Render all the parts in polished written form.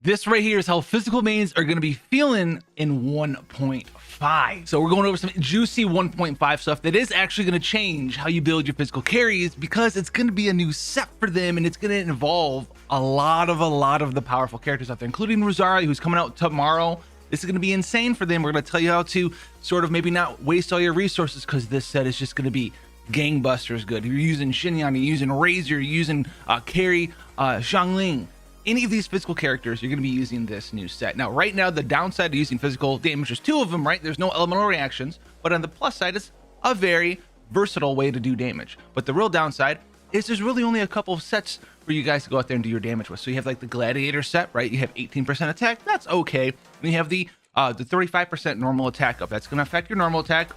This right here is how physical mains are going to be feeling in 1.5. So we're going over some juicy 1.5 stuff that is actually going to change how you build your physical carries, because it's going to be a new set for them, and it's going to involve a lot of the powerful characters out there, including Rosaria, who's coming out tomorrow. This is going to be insane for them. We're going to tell you how to sort of maybe not waste all your resources, because this set is just going to be gangbusters good. If you're using Xinyan, you're using Razor, you're using Carry, Xiangling, any of these physical characters, you're going to be using this new set. Now, right now, the downside to using physical damage, there's two of them, right? There's no elemental reactions, but on the plus side, it's a very versatile way to do damage. But the real downside is there's really only a couple of sets for you guys to go out there and do your damage with. So you have like the Gladiator set, right? You have 18% attack. That's okay. And you have the 35% normal attack up. That's going to affect your normal attack.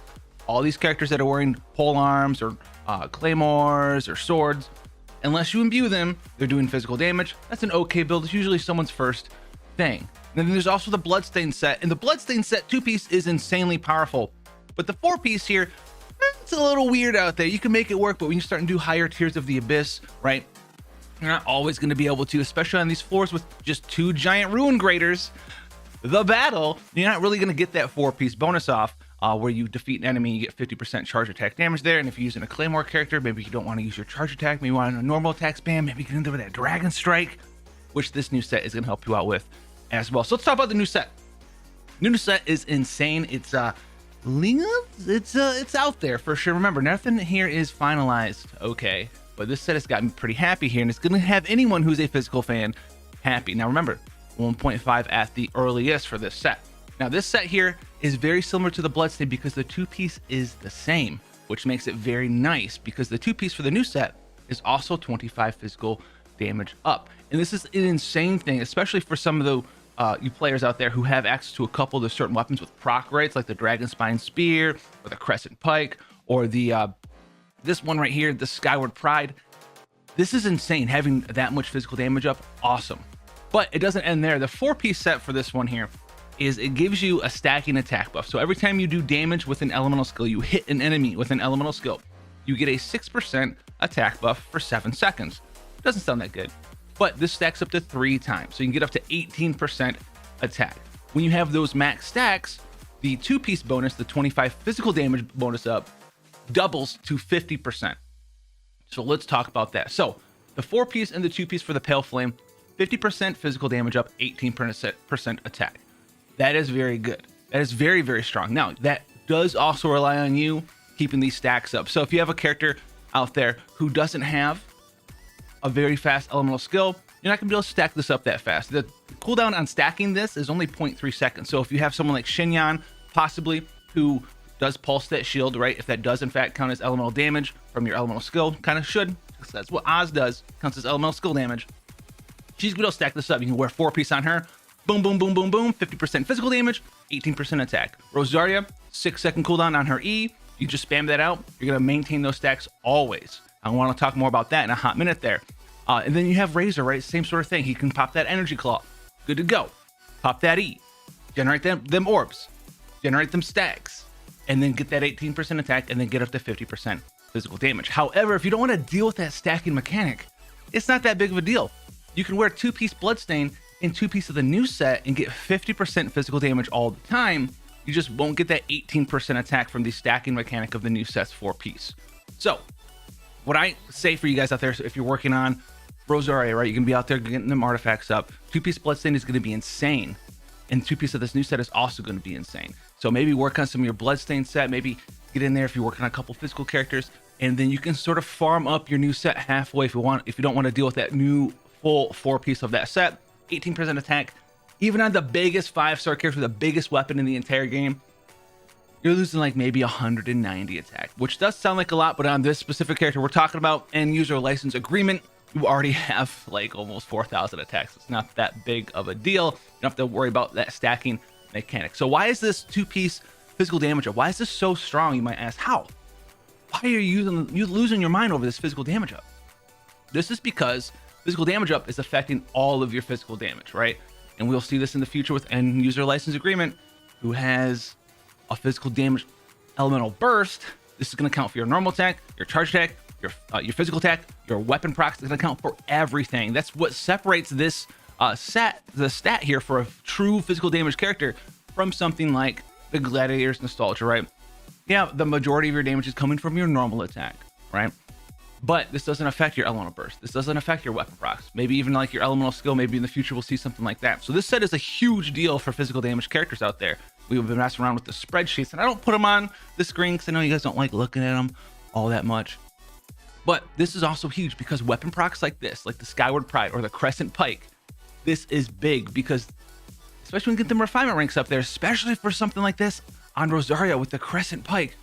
All these characters that are wearing pole arms or claymores or swords, unless you imbue them, they're doing physical damage. That's an okay build. It's usually someone's first thing. And then there's also the Bloodstain set, and the Bloodstain set 2-piece is insanely powerful. But the 4-piece here, it's a little weird out there. You can make it work, but when you start to do higher tiers of the Abyss, right, you're not always going to be able to, especially on these floors with just 2 giant Ruin Graders. The battle, you're not really going to get that 4-piece bonus off. Where you defeat an enemy, you get 50% charge attack damage there. And if you're using a Claymore character, maybe you don't want to use your charge attack, maybe you want a normal attack spam, maybe you can do that Dragon Strike, which this new set is going to help you out with as well. So let's talk about the new set. New set is insane. It's it's out there for sure. Remember, nothing here is finalized, okay? But this set has got me pretty happy here, and it's going to have anyone who's a physical fan happy. Now remember, 1.5 at the earliest for this set. Now this set here is very similar to the Bloodstain because the 2-piece is the same, which makes it very nice because the 2-piece for the new set is also 25 physical damage up. And this is an insane thing, especially for some of the you players out there who have access to a couple of the certain weapons with proc rates, like the Dragon Spine Spear or the Crescent Pike or the this one right here, the Skyward Pride. This is insane, having that much physical damage up. Awesome. But it doesn't end there. The 4-piece set for this one here is it gives you a stacking attack buff. So every time you do damage with an elemental skill, you hit an enemy with an elemental skill, you get a 6% attack buff for 7 seconds. Doesn't sound that good, but this stacks up to 3 times. So you can get up to 18% attack. When you have those max stacks, the 2-piece bonus, the 25 physical damage bonus up, doubles to 50%. So let's talk about that. So the 4-piece and the 2-piece for the Pale Flame, 50% physical damage up, 18% attack. That is very good. That is very, very strong. Now, that does also rely on you keeping these stacks up. So if you have a character out there who doesn't have a very fast elemental skill, you're not going to be able to stack this up that fast. The cooldown on stacking this is only 0.3 seconds. So if you have someone like Xinyan, possibly, who does pulse that shield, right? If that does in fact count as elemental damage from your elemental skill, kind of should, because that's what Oz does, counts as elemental skill damage. She's going to be able to stack this up. You can wear 4-piece on her. Boom, boom, boom, boom, boom. 50% physical damage, 18% attack. Rosaria, 6-second cooldown on her E. You just spam that out. You're going to maintain those stacks always. I want to talk more about that in a hot minute there. And then you have Razor, right? Same sort of thing. He can pop that Energy Claw. Good to go. Pop that E. Generate them orbs. Generate them stacks. And then get that 18% attack and then get up to 50% physical damage. However, if you don't want to deal with that stacking mechanic, it's not that big of a deal. You can wear 2-piece Bloodstain in 2-piece of the new set and get 50% physical damage all the time. You just won't get that 18% attack from the stacking mechanic of the new set's 4-piece. So what I say for you guys out there, so if you're working on Rosaria, right, you can be out there getting them artifacts up. 2-piece Bloodstain is going to be insane, and 2-piece of this new set is also going to be insane. So maybe work on some of your Bloodstain set, maybe get in there if you're working on a couple physical characters, and then you can sort of farm up your new set halfway if you want, if you don't want to deal with that new full 4-piece of that set. 18% attack, even on the biggest 5-star character, the biggest weapon in the entire game, you're losing like maybe 190 attack, which does sound like a lot, but on this specific character we're talking about, end user license agreement, you already have like almost 4,000 attacks. It's not that big of a deal. You don't have to worry about that stacking mechanic. So why is this 2-piece physical damage up? Why is this so strong? You might ask, how? Why are you losing your mind over this physical damage up? This is because physical damage up is affecting all of your physical damage, right? And we'll see this in the future with end user license agreement, who has a physical damage elemental burst. This is going to count for your normal attack, your charge attack, your physical attack, your weapon procs. It's going to count for everything. That's what separates this the stat here for a true physical damage character from something like the Gladiator's Nostalgia, right? Yeah, the majority of your damage is coming from your normal attack, right? But this doesn't affect your elemental burst. This doesn't affect your weapon procs. Maybe even like your elemental skill. Maybe in the future we'll see something like that. So this set is a huge deal for physical damage characters out there. We've been messing around with the spreadsheets, and I don't put them on the screen because I know you guys don't like looking at them all that much. But this is also huge because weapon procs like this, like the Skyward Pride or the Crescent Pike, this is big because especially when you get them refinement ranks up there, especially for something like this on Rosaria with the Crescent Pike.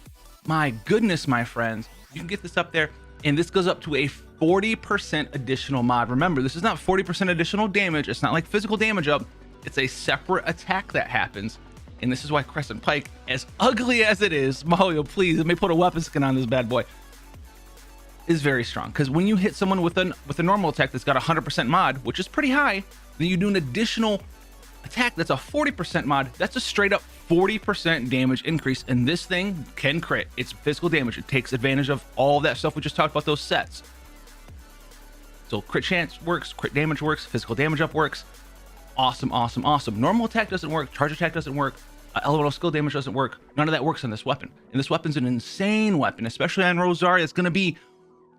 My goodness, my friends, you can get this up there, and this goes up to a 40% additional mod. Remember, this is not 40% additional damage. It's not like physical damage up. It's a separate attack that happens. And this is why Crescent Pike, as ugly as it is, Mario, please, let me put a weapon skin on this bad boy, is very strong. Because when you hit someone with a normal attack that's got 100% mod, which is pretty high, then you do an additional attack that's a 40% mod. That's a straight up 40% damage increase, and this thing can crit. It's physical damage. It takes advantage of all that stuff we just talked about, those sets. So crit chance works, crit damage works, physical damage up works. Awesome, awesome, awesome. Normal attack doesn't work, charge attack doesn't work, elemental skill damage doesn't work. None of that works on this weapon. And this weapon's an insane weapon, especially on Rosaria. It's gonna be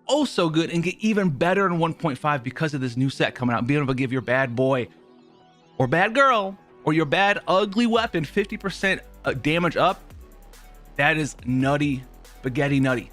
oh so good and get even better in 1.5 because of this new set coming out. Being able to give your bad boy or bad girl or your bad ugly weapon 50% damage up. That is nutty, spaghetti nutty,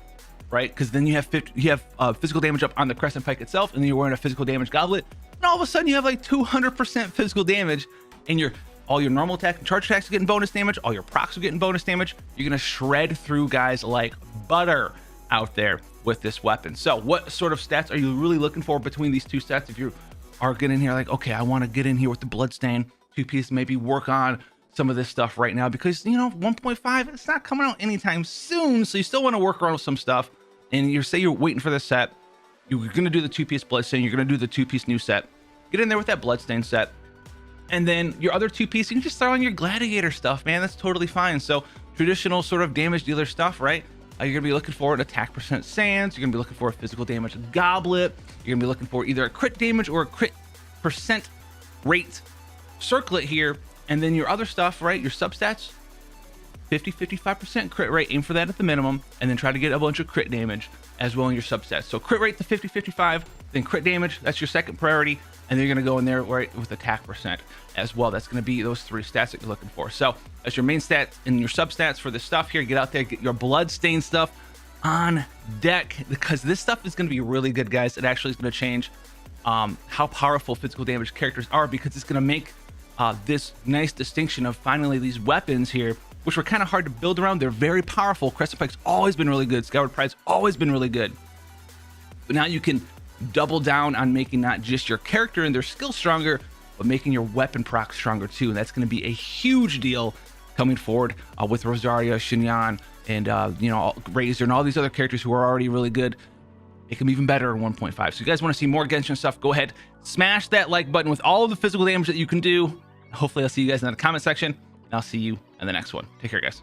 right? Because then you have physical damage up on the Crescent Pike itself, and then you're wearing a physical damage goblet, and all of a sudden you have like 200% physical damage, and all your normal attack and charge attacks are getting bonus damage, all your procs are getting bonus damage. You're gonna shred through guys like butter out there with this weapon. So what sort of stats are you really looking for between these two sets? If you are getting here like, okay, I want to get in here with the Bloodstain two-piece, maybe work on some of this stuff right now, because 1.5, it's not coming out anytime soon, so you still want to work around with some stuff. And you're waiting for this set, you're gonna do the two-piece Bloodstain, you're gonna do the two-piece new set, get in there with that Bloodstain set, and then your other two-piece, you can just throw on your Gladiator stuff, man. That's totally fine. So traditional sort of damage dealer stuff, right? You're gonna be looking for an attack percent Sands, you're gonna be looking for a physical damage goblet, you're gonna be looking for either a crit damage or a crit percent rate circlet here. And then your other stuff, right, your substats, 50-55% crit rate, aim for that at the minimum, and then try to get a bunch of crit damage as well in your substats. So crit rate to 50-55, then crit damage, that's your second priority, and then you're gonna go in there right with attack percent as well. That's gonna be those three stats that you're looking for. So as your main stats and your substats for this stuff here, get out there, get your Bloodstain stuff on deck, because this stuff is gonna be really good, guys. It actually is gonna change how powerful physical damage characters are, because it's gonna make this nice distinction of finally these weapons here, which were kind of hard to build around. They're very powerful. Crescent Pike's always been really good. Skyward Pride's always been really good. But now you can double down on making not just your character and their skill stronger, but making your weapon proc stronger too. And that's going to be a huge deal coming forward with Rosaria, Shinyan, and Razor, and all these other characters who are already really good. Make them even better in 1.5. So you guys want to see more Genshin stuff, go ahead, smash that like button with all of the physical damage that you can do. Hopefully I'll see you guys in the comment section, and I'll see you in the next one. Take care, guys.